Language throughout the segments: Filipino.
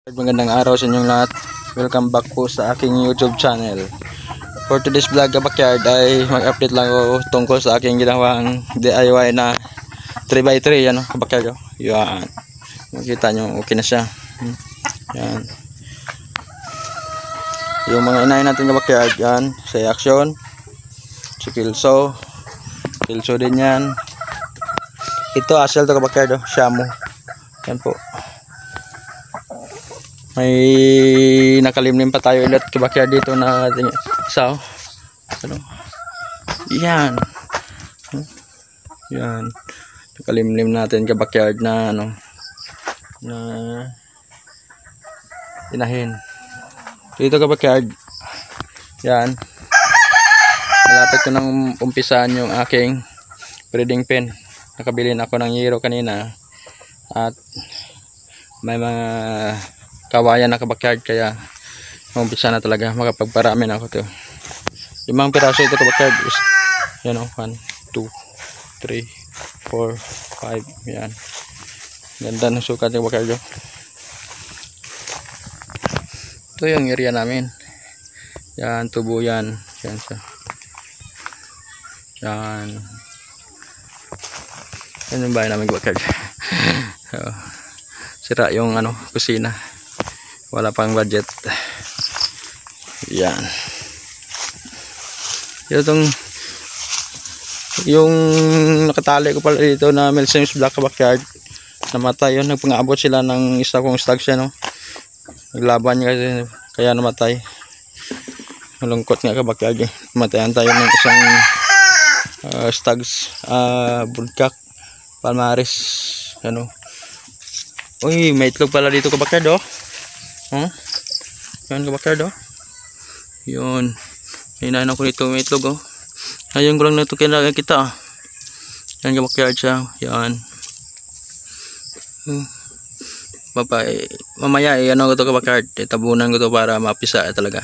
Magandang araw sa inyong lahat. Welcome back po sa aking YouTube channel. For today's vlog backyard ay mag-update lang ako tungkol sa aking ginawang DIY na 3x3 ano, backyard. Yan. Makita nyo, okay na siya. Yan. Yung mga inahin natin sa backyard, yan, sa action. Si Kilso. Kilso din yan. Ito asal to backyard, Shamu. Yan po. May nakalimlim pa tayo ulit kibakya dito na isa. Ano? Yan. Yan. Nakalimlim natin kibakya na ano na inahin. Dito kibakya. Yan. Malapit ko nang umpisaan yung aking breeding pen. Nakabili na ako ng hero kanina at may mga kawayan na kabakyard kaya umpisa na talaga makapagparami na ako to. 5 piraso ito kabakyard is yan o 1, 2, 3, 4, 5 yan. Ganda ng sukat yung kabakyard. Ito yung area namin. Yan tubo yan. Yan siya. Yan. Yan yung bahay namin kabakyard. So, sira yung ano kusina. Wala pang budget. Yan. Yung nakatali ko pala dito na Milsim's Black Backyard. Namatay yun. Nagpang-abot sila ng isa kong stags yan. No? Naglaban kasi kaya namatay. Malungkot nga ka-backyard. Matayan tayo ng isang stags Bulldcock Palmaris. Ano. Uy, may itlog pala dito ka-backyard oh. Yan ka-backyard oh. Yun. Hinahin ako dito may itlog oh. Ayun ko lang na ito kita ah. Yan ka-backyard siya. Yan. Mamaya ano ko ito ka-backyard. Tabunan ko ito para mapisa talaga.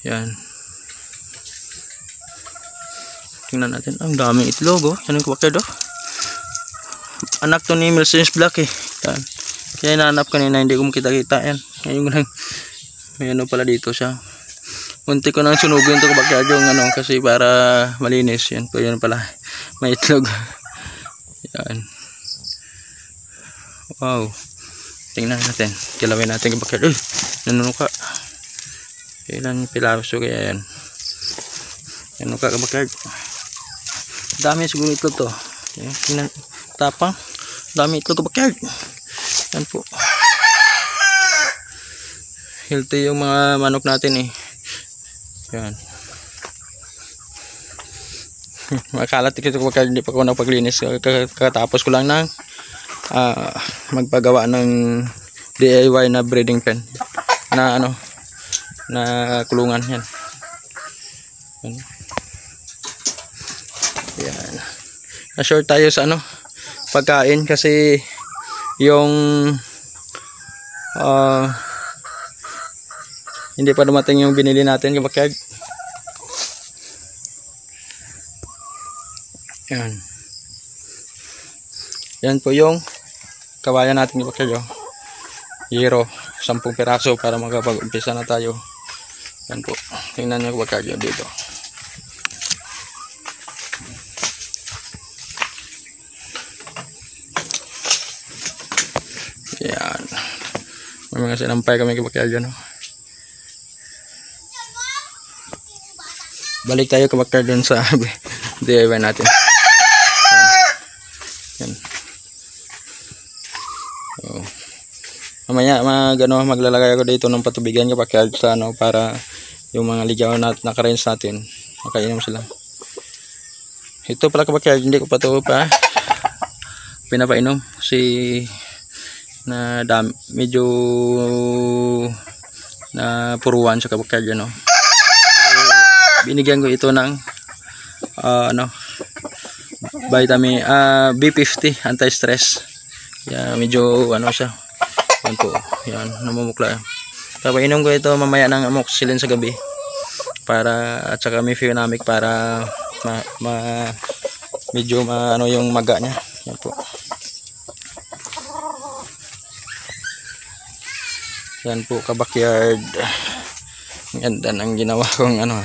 Yan. Tingnan natin. Ang daming itlog oh. Yan yung ka-backyard oh. Anak to ni Milsim's Black eh. Yan. Kaya nahanap kanina hindi ko makita-kita yan. Ngayon lang may ano pala dito siya. Munti ko nang sunugin ito kabakya yung ano kasi para malinis yan. Pero yan pala may itlog. Yan. Wow. Tingnan natin. Kilawin natin kabakya. Uy! Nanunuka. Ilan pilaso kaya yan. Nanunuka kabakya. Dami siguro itlog to. Yan. Tingnan. Tapang. Dami itlog kabakya. Yan po. Healthy yung mga manok natin eh. Yan. Makalat ito kapag hindi pa ako napaglinis. Kakatapos ko lang ng magpagawa ng DIY na breeding pen. Na ano, na kulungan. Yan. Yan. Yan. Na-short tayo sa ano, pagkain kasi yung hindi pa dumating yung binili natin kabakkyard. Yan. Yan po yung kawayan natin kabakkyard. Hero 10 piraso para makapag-umpisa na tayo. Yan po. Tingnan nyo kabakkyard dito. Yan. May mga sinampay kami kabakkyard no? Balik tayo kabakkyard dun sa DIY natin. Yan. So, mamaya maglalagay ako dito ng patubigan kabakkyard sa ano para yung mga ligaw na naka-range natin makainom sila. Ito pala kabakkyard hindi ko pa ito pa pinapainom si na medyo na puruan sa kabakkyard ano. Binigyan ko ito ng ano vitamin B50 anti-stress. Yan medyo ano siya. Yan po. Yan namumukla. Papainom ko ito mamaya ng amoxicillin sa gabi para at saka mefenamic para medyo ano yung maga niya. Yan po. Yan po ka-backyard. Ang ganda ng ginawa kong ano.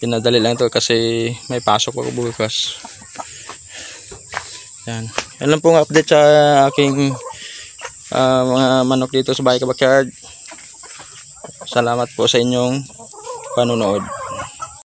Pinadali lang ito kasi may pasok ako bukas. Yan. Yan lang pong update sa aking mga manok dito sa bahay ka-backyard. Salamat po sa inyong panonood.